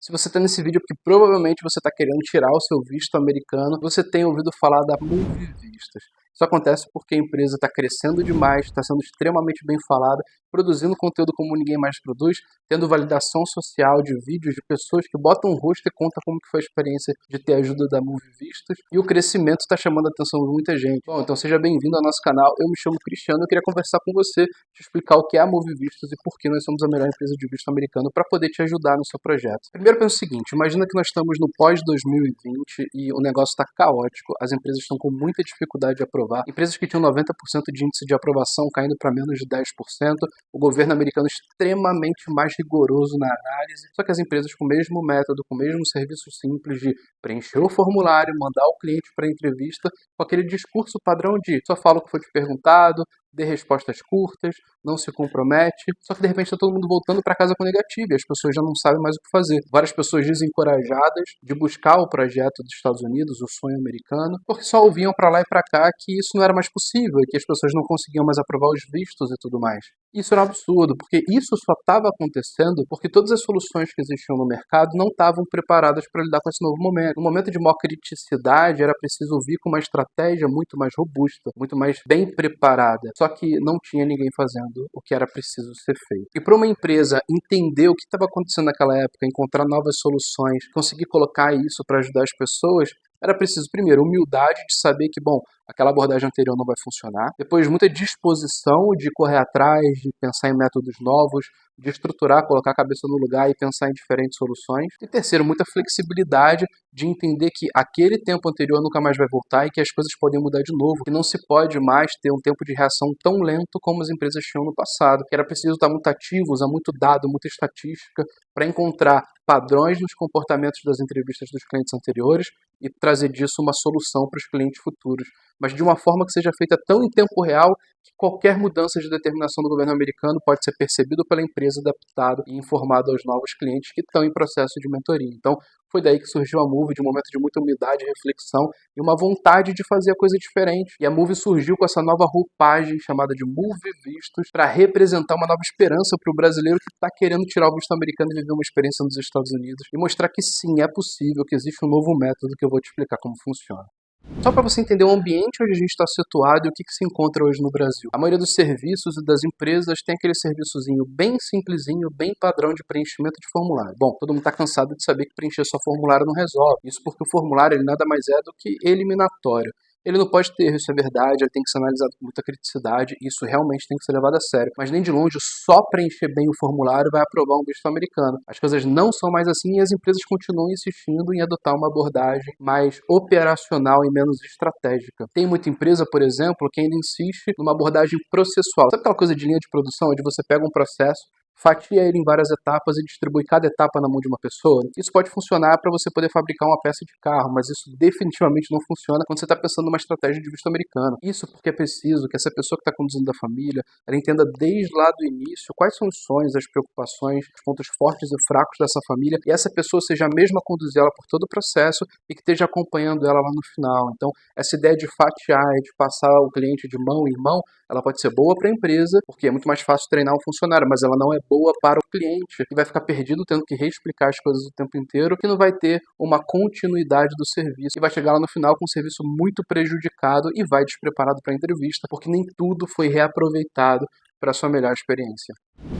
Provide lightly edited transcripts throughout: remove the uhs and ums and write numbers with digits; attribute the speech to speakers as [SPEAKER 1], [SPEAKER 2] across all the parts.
[SPEAKER 1] Se você está nesse vídeo é porque provavelmente você está querendo tirar o seu visto americano, você tem ouvido falar da Move Vistas. Isso acontece porque a empresa está crescendo demais, está sendo extremamente bem falada, produzindo conteúdo como ninguém mais produz, tendo validação social de vídeos de pessoas que botam o rosto e contam como que foi a experiência de ter ajuda da Move Vistas, e o crescimento está chamando a atenção de muita gente. Bom, então seja bem-vindo ao nosso canal, eu me chamo Cristiano, eu queria conversar com você, te explicar o que é a Move Vistas e por que nós somos a melhor empresa de visto americano para poder te ajudar no seu projeto. Primeiro pensa o seguinte, imagina que nós estamos no pós-2020 e o negócio está caótico, as empresas estão com muita dificuldade de aprovar, empresas que tinham 90% de índice de aprovação caindo para menos de 10%, o governo americano extremamente mais rigoroso na análise, só que as empresas com o mesmo método, com o mesmo serviço simples de preencher o formulário, mandar o cliente para a entrevista, com aquele discurso padrão de só fala o que foi te perguntado, dê respostas curtas, não se compromete, só que de repente está todo mundo voltando para casa com negativo e as pessoas já não sabem mais o que fazer. Várias pessoas desencorajadas de buscar o projeto dos Estados Unidos, o sonho americano, porque só ouviam para lá e para cá que isso não era mais possível e que as pessoas não conseguiam mais aprovar os vistos e tudo mais. Isso era um absurdo, porque isso só estava acontecendo porque todas as soluções que existiam no mercado não estavam preparadas para lidar com esse novo momento. No momento de maior criticidade, era preciso vir com uma estratégia muito mais robusta, muito mais bem preparada. Só que não tinha ninguém fazendo o que era preciso ser feito. E para uma empresa entender o que estava acontecendo naquela época, encontrar novas soluções, conseguir colocar isso para ajudar as pessoas, era preciso, primeiro, humildade de saber que, bom, aquela abordagem anterior não vai funcionar. Depois, muita disposição de correr atrás, de pensar em métodos novos, de estruturar, colocar a cabeça no lugar e pensar em diferentes soluções. E terceiro, muita flexibilidade de entender que aquele tempo anterior nunca mais vai voltar e que as coisas podem mudar de novo, que não se pode mais ter um tempo de reação tão lento como as empresas tinham no passado, que era preciso estar muito ativo, usar muito dado, muita estatística para encontrar padrões nos comportamentos das entrevistas dos clientes anteriores e trazer disso uma solução para os clientes futuros, mas de uma forma que seja feita tão em tempo real que qualquer mudança de determinação do governo americano pode ser percebido pela empresa, adaptado e informado aos novos clientes que estão em processo de mentoria. Então, foi daí que surgiu a Move, de um momento de muita humildade, reflexão e uma vontade de fazer a coisa diferente. E a Move surgiu com essa nova roupagem chamada de Move Vistos para representar uma nova esperança para o brasileiro que está querendo tirar o visto americano e viver uma experiência nos Estados Unidos e mostrar que sim, é possível, que existe um novo método que eu vou te explicar como funciona. Só para você entender o ambiente onde a gente está situado e o que se encontra hoje no Brasil. A maioria dos serviços e das empresas tem aquele serviçozinho bem simplesinho, bem padrão de preenchimento de formulário. Bom, todo mundo está cansado de saber que preencher só formulário não resolve. Isso porque o formulário ele nada mais é do que eliminatório. Ele não pode ter, isso é verdade, ele tem que ser analisado com muita criticidade, e isso realmente tem que ser levado a sério. Mas nem de longe, só preencher bem o formulário vai aprovar um visto americano. As coisas não são mais assim e as empresas continuam insistindo em adotar uma abordagem mais operacional e menos estratégica. Tem muita empresa, por exemplo, que ainda insiste numa abordagem processual. Sabe aquela coisa de linha de produção, onde você pega um processo, fatia ele em várias etapas e distribui cada etapa na mão de uma pessoa? Isso pode funcionar para você poder fabricar uma peça de carro, mas isso definitivamente não funciona quando você está pensando numa estratégia de visto americano. Isso porque é preciso que essa pessoa que está conduzindo a família, ela entenda desde lá do início quais são os sonhos, as preocupações, os pontos fortes e fracos dessa família, e essa pessoa seja a mesma a conduzir ela por todo o processo e que esteja acompanhando ela lá no final. Então, essa ideia de fatiar e de passar o cliente de mão em mão, ela pode ser boa para a empresa, porque é muito mais fácil treinar um funcionário, mas ela não é boa para o cliente, que vai ficar perdido tendo que reexplicar as coisas o tempo inteiro, que não vai ter uma continuidade do serviço e vai chegar lá no final com um serviço muito prejudicado e vai despreparado para a entrevista, porque nem tudo foi reaproveitado para a sua melhor experiência.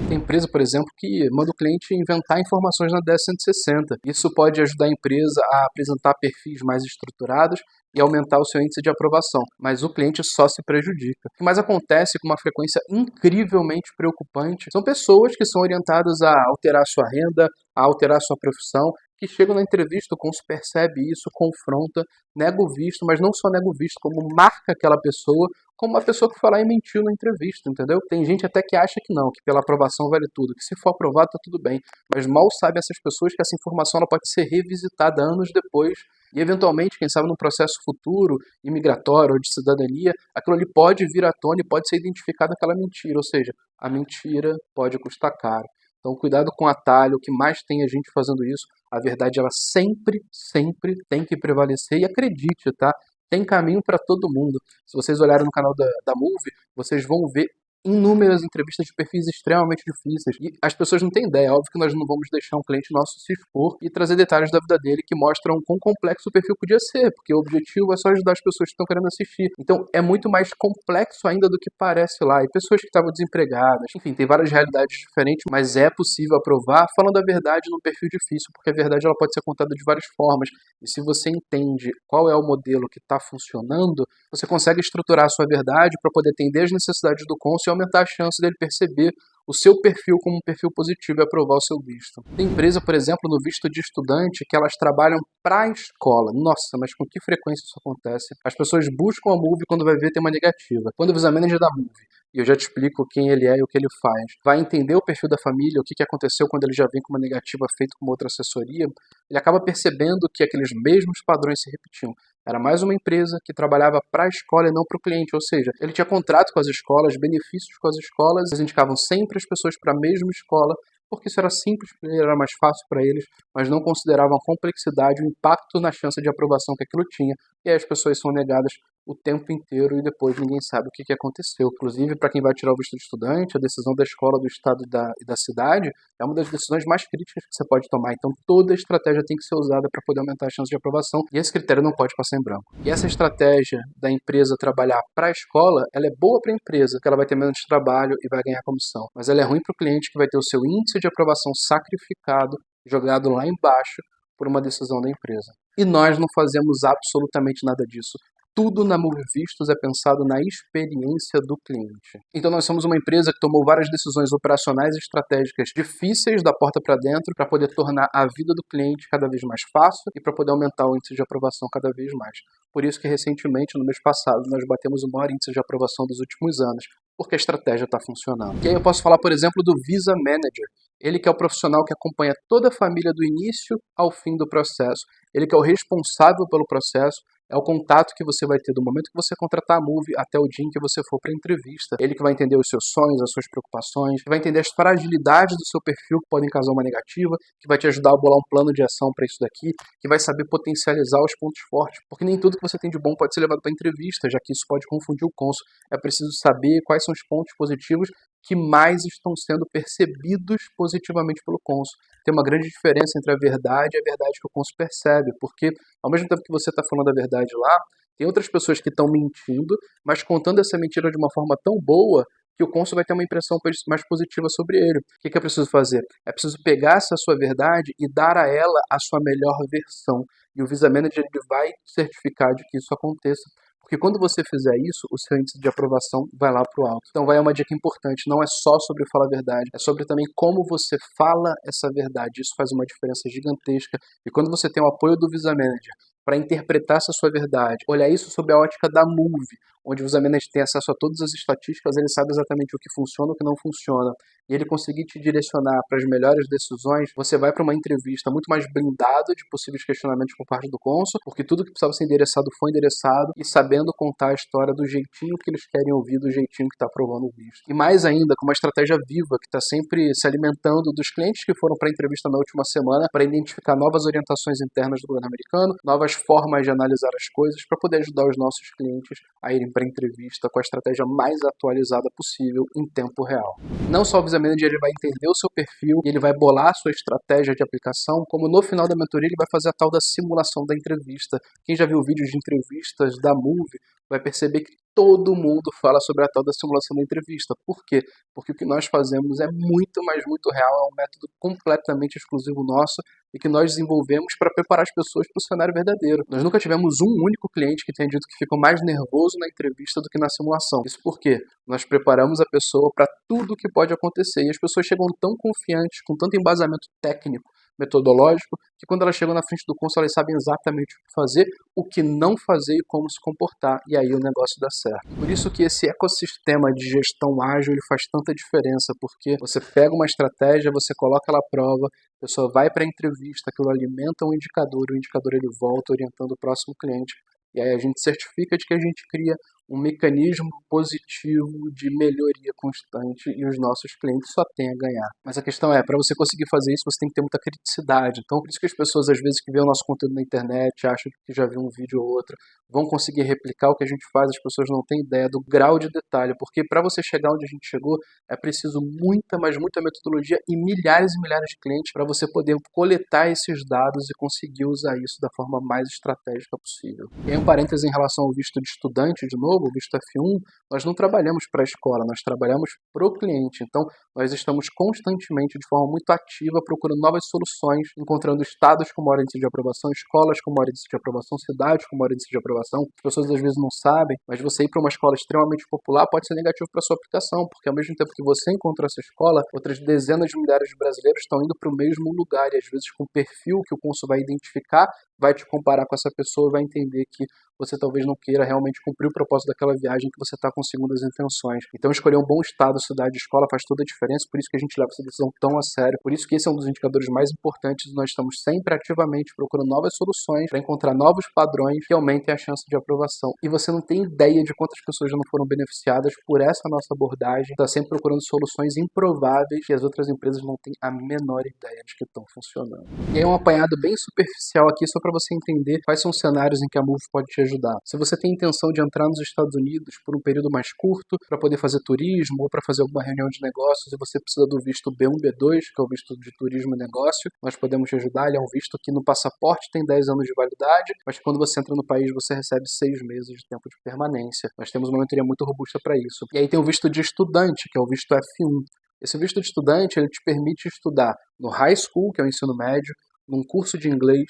[SPEAKER 1] Tem empresa, por exemplo, que manda o cliente inventar informações na 10.160. Isso pode ajudar a empresa a apresentar perfis mais estruturados e aumentar o seu índice de aprovação, mas o cliente só se prejudica. O que mais acontece com uma frequência incrivelmente preocupante são pessoas que são orientadas a alterar sua renda, a alterar sua profissão, que chegam na entrevista, como se percebe isso, confronta, nega o visto, mas não só nega o visto, como marca aquela pessoa como uma pessoa que foi lá e mentiu na entrevista, entendeu? Tem gente até que acha que não, que pela aprovação vale tudo, que se for aprovado tá tudo bem, mas mal sabem essas pessoas que essa informação ela pode ser revisitada anos depois e eventualmente, quem sabe num processo futuro, imigratório ou de cidadania, aquilo ali pode vir à tona e pode ser identificado aquela mentira, ou seja, a mentira pode custar caro. Então, cuidado com o atalho, o que mais tem a gente fazendo isso, a verdade ela sempre, sempre tem que prevalecer e acredite, tá? Tem caminho para todo mundo. Se vocês olharem no canal da Move, vocês vão ver inúmeras entrevistas de perfis extremamente difíceis. E as pessoas não têm ideia. É óbvio que nós não vamos deixar um cliente nosso se expor e trazer detalhes da vida dele que mostram quão complexo o perfil podia ser, porque o objetivo é só ajudar as pessoas que estão querendo assistir. Então é muito mais complexo ainda do que parece lá. E pessoas que estavam desempregadas, enfim, tem várias realidades diferentes, mas é possível aprovar falando a verdade num perfil difícil, porque a verdade ela pode ser contada de várias formas. E se você entende qual é o modelo que está funcionando, você consegue estruturar a sua verdade para poder atender as necessidades do cônsul e aumentar a chance dele perceber o seu perfil como um perfil positivo e aprovar o seu visto. Tem empresa, por exemplo, no visto de estudante, que elas trabalham para a escola. Nossa, mas com que frequência isso acontece? As pessoas buscam a Move quando vai ver tem uma negativa. Quando o visa manager da Move, e eu já te explico quem ele é e o que ele faz, vai entender o perfil da família, o que aconteceu quando ele já vem com uma negativa feita com uma outra assessoria, ele acaba percebendo que aqueles mesmos padrões se repetiam. Era mais uma empresa que trabalhava para a escola e não para o cliente, ou seja, ele tinha contrato com as escolas, benefícios com as escolas, eles indicavam sempre as pessoas para a mesma escola, porque isso era simples, era mais fácil para eles, mas não consideravam a complexidade, o impacto na chance de aprovação que aquilo tinha, e aí as pessoas são negadas o tempo inteiro e depois ninguém sabe o que aconteceu. Inclusive, para quem vai tirar o visto de estudante, a decisão da escola, do estado e da cidade é uma das decisões mais críticas que você pode tomar. Então, toda a estratégia tem que ser usada para poder aumentar a chance de aprovação e esse critério não pode passar em branco. E essa estratégia da empresa trabalhar para a escola, ela é boa para a empresa, porque ela vai ter menos trabalho e vai ganhar comissão. Mas ela é ruim para o cliente, que vai ter o seu índice de aprovação sacrificado, jogado lá embaixo por uma decisão da empresa. E nós não fazemos absolutamente nada disso. Tudo na Move Vistos é pensado na experiência do cliente. Então nós somos uma empresa que tomou várias decisões operacionais e estratégicas difíceis da porta para dentro para poder tornar a vida do cliente cada vez mais fácil e para poder aumentar o índice de aprovação cada vez mais. Por isso que recentemente, no mês passado, nós batemos o maior índice de aprovação dos últimos anos, porque a estratégia está funcionando. E aí eu posso falar, por exemplo, do Visa Manager. Ele que é o profissional que acompanha toda a família do início ao fim do processo. Ele que é o responsável pelo processo, é o contato que você vai ter do momento que você contratar a Move até o dia em que você for para a entrevista. Ele que vai entender os seus sonhos, as suas preocupações, que vai entender as fragilidades do seu perfil que podem causar uma negativa, que vai te ajudar a bolar um plano de ação para isso daqui, que vai saber potencializar os pontos fortes, porque nem tudo que você tem de bom pode ser levado para a entrevista, já que isso pode confundir o cônsul. É preciso saber quais são os pontos positivos que mais estão sendo percebidos positivamente pelo cônsul. Tem uma grande diferença entre a verdade e a verdade que o cônsul percebe, porque ao mesmo tempo que você está falando a verdade lá, tem outras pessoas que estão mentindo, mas contando essa mentira de uma forma tão boa que o cônsul vai ter uma impressão mais positiva sobre ele. O que é preciso fazer? É preciso pegar essa sua verdade e dar a ela a sua melhor versão. E o Visa Manager ele vai certificar de que isso aconteça. Porque quando você fizer isso, o seu índice de aprovação vai lá para o alto. Então vai uma dica importante, não é só sobre falar a verdade, é sobre também como você fala essa verdade. Isso faz uma diferença gigantesca. E quando você tem o apoio do Visa Manager para interpretar essa sua verdade, olhar isso sob a ótica da Move, onde o Visa Manager tem acesso a todas as estatísticas, ele sabe exatamente o que funciona e o que não funciona, e ele conseguir te direcionar para as melhores decisões, você vai para uma entrevista muito mais blindado de possíveis questionamentos por parte do cônsul, porque tudo que precisava ser endereçado foi endereçado, e sabendo contar a história do jeitinho que eles querem ouvir, do jeitinho que está aprovando o visto. E mais ainda, com uma estratégia viva, que está sempre se alimentando dos clientes que foram para a entrevista na última semana, para identificar novas orientações internas do governo americano, novas formas de analisar as coisas, para poder ajudar os nossos clientes a irem para a entrevista com a estratégia mais atualizada possível em tempo real. Não só o Visa Manager ele vai entender o seu perfil e ele vai bolar a sua estratégia de aplicação, como no final da mentoria ele vai fazer a tal da simulação da entrevista. Quem já viu vídeos de entrevistas da Move vai perceber que todo mundo fala sobre a tal da simulação da entrevista. Por quê? Porque o que nós fazemos é muito, mas muito real, é um método completamente exclusivo nosso e que nós desenvolvemos para preparar as pessoas para o cenário verdadeiro. Nós nunca tivemos um único cliente que tenha dito que ficou mais nervoso na entrevista do que na simulação. Isso porque nós preparamos a pessoa para tudo o que pode acontecer e as pessoas chegam tão confiantes, com tanto embasamento técnico, metodológico, que quando elas chegam na frente do cônsul, elas sabem exatamente o que fazer, o que não fazer e como se comportar, e aí o negócio dá certo. Por isso que esse ecossistema de gestão ágil ele faz tanta diferença, porque você pega uma estratégia, você coloca ela à prova, a pessoa vai para a entrevista, aquilo alimenta um indicador, o indicador ele volta orientando o próximo cliente, e aí a gente certifica de que a gente cria um mecanismo positivo de melhoria constante e os nossos clientes só têm a ganhar. Mas a questão é, para você conseguir fazer isso, você tem que ter muita criticidade. Então, por isso que as pessoas, às vezes, que veem o nosso conteúdo na internet, acham que já viu um vídeo ou outro, vão conseguir replicar o que a gente faz, as pessoas não têm ideia do grau de detalhe, porque para você chegar onde a gente chegou, é preciso muita, mas muita metodologia e milhares de clientes para você poder coletar esses dados e conseguir usar isso da forma mais estratégica possível. E aí um parêntese em relação ao visto de estudante, de novo, o visto F1, nós não trabalhamos para a escola, nós trabalhamos para o cliente. Então, nós estamos constantemente, de forma muito ativa, procurando novas soluções, encontrando estados com maior índice de aprovação, escolas com maior índice de aprovação, cidades com maior índice de aprovação. As pessoas às vezes não sabem, mas você ir para uma escola extremamente popular pode ser negativo para a sua aplicação, porque ao mesmo tempo que você encontrou essa escola, outras dezenas de milhares de brasileiros estão indo para o mesmo lugar e às vezes com o perfil que o cônsul vai identificar, vai te comparar com essa pessoa e vai entender que você talvez não queira realmente cumprir o propósito daquela viagem, que você está com segundas intenções. Então escolher um bom estado, cidade e escola faz toda a diferença, por isso que a gente leva essa decisão tão a sério, por isso que esse é um dos indicadores mais importantes e nós estamos sempre ativamente procurando novas soluções para encontrar novos padrões que aumentem a chance de aprovação. E você não tem ideia de quantas pessoas já não foram beneficiadas por essa nossa abordagem, está sempre procurando soluções improváveis que as outras empresas não têm a menor ideia de que estão funcionando. E aí um apanhado bem superficial aqui só para você entender quais são os cenários em que a Move pode te ajudar. Se você tem intenção de entrar nos Estados Unidos por um período mais curto, para poder fazer turismo ou para fazer alguma reunião de negócios e você precisa do visto B1, B2, que é o visto de turismo e negócio, nós podemos te ajudar. Ele é um visto que no passaporte tem 10 anos de validade, mas quando você entra no país você recebe 6 meses de tempo de permanência. Nós temos uma mentoria muito robusta para isso. E aí tem o visto de estudante, que é o visto F1. Esse visto de estudante, ele te permite estudar no high school, que é o ensino médio, num curso de inglês,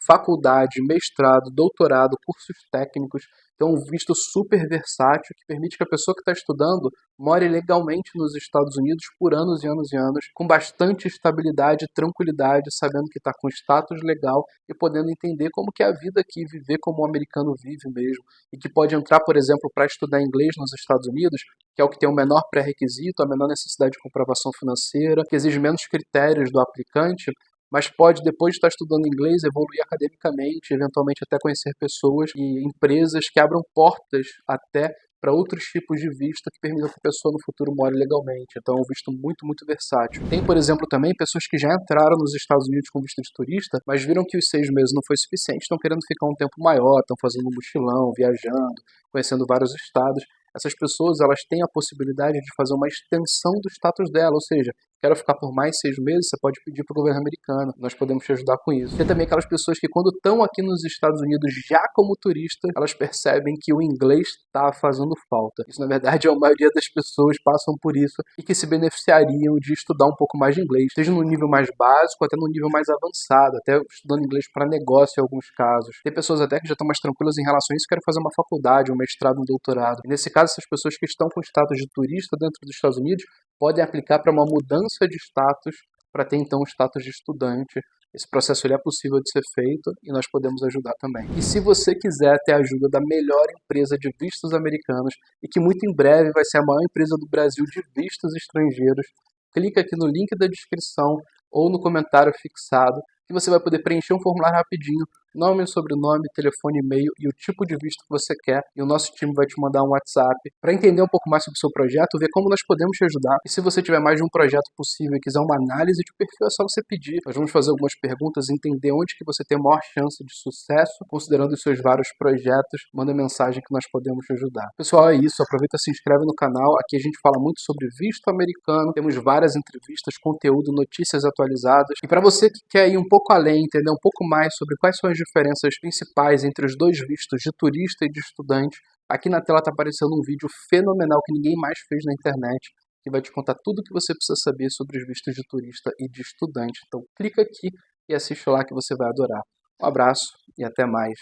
[SPEAKER 1] faculdade, mestrado, doutorado, cursos técnicos. Então, um visto super versátil que permite que a pessoa que está estudando more legalmente nos Estados Unidos por anos e anos e anos, com bastante estabilidade e tranquilidade, sabendo que está com status legal e podendo entender como que é a vida aqui, viver como um americano vive mesmo, e que pode entrar, por exemplo, para estudar inglês nos Estados Unidos, que é o que tem o menor pré-requisito, a menor necessidade de comprovação financeira, que exige menos critérios do aplicante, mas pode, depois de estar estudando inglês, evoluir academicamente, eventualmente até conhecer pessoas e empresas que abram portas até para outros tipos de visto que permitam que a pessoa no futuro more legalmente. Então é um visto muito versátil. Tem, por exemplo, também pessoas que já entraram nos Estados Unidos com visto de turista, mas viram que os 6 meses não foi suficiente, estão querendo ficar um tempo maior, estão fazendo um mochilão, viajando, conhecendo vários estados. Essas pessoas, elas têm a possibilidade de fazer uma extensão do status dela, ou seja, quero ficar por mais 6 meses, você pode pedir para o governo americano, nós podemos te ajudar com isso. Tem também aquelas pessoas que quando estão aqui nos Estados Unidos já como turista, elas percebem que o inglês está fazendo falta. Isso na verdade a maioria das pessoas passam por isso e que se beneficiariam de estudar um pouco mais de inglês, seja no nível mais básico, até no nível mais avançado, até estudando inglês para negócio em alguns casos. Tem pessoas até que já estão mais tranquilas em relação a isso e querem fazer uma faculdade, um mestrado, um doutorado. E nesse caso, essas pessoas que estão com status de turista dentro dos Estados Unidos podem aplicar para uma mudança de status para ter então o status de estudante. Esse processo ele é possível de ser feito e nós podemos ajudar também. E se você quiser ter a ajuda da melhor empresa de vistos americanos e que muito em breve vai ser a maior empresa do Brasil de vistos estrangeiros, clica aqui no link da descrição ou no comentário fixado que você vai poder preencher um formulário rapidinho, nome, sobrenome, telefone, e-mail e o tipo de visto que você quer, e o nosso time vai te mandar um WhatsApp para entender um pouco mais sobre o seu projeto, ver como nós podemos te ajudar. E se você tiver mais de um projeto possível e quiser uma análise de perfil, é só você pedir. Nós vamos fazer algumas perguntas, entender onde que você tem a maior chance de sucesso, considerando os seus vários projetos. Manda mensagem que nós podemos te ajudar. Pessoal, é isso. Aproveita e se inscreve no canal. Aqui a gente fala muito sobre visto americano. Temos várias entrevistas, conteúdo, notícias atualizadas. E para você que quer ir um pouco além, entender um pouco mais sobre quais são as diferenças principais entre os dois vistos de turista e de estudante, aqui na tela está aparecendo um vídeo fenomenal que ninguém mais fez na internet, que vai te contar tudo o que você precisa saber sobre os vistos de turista e de estudante. Então clica aqui e assiste lá que você vai adorar. Um abraço e até mais.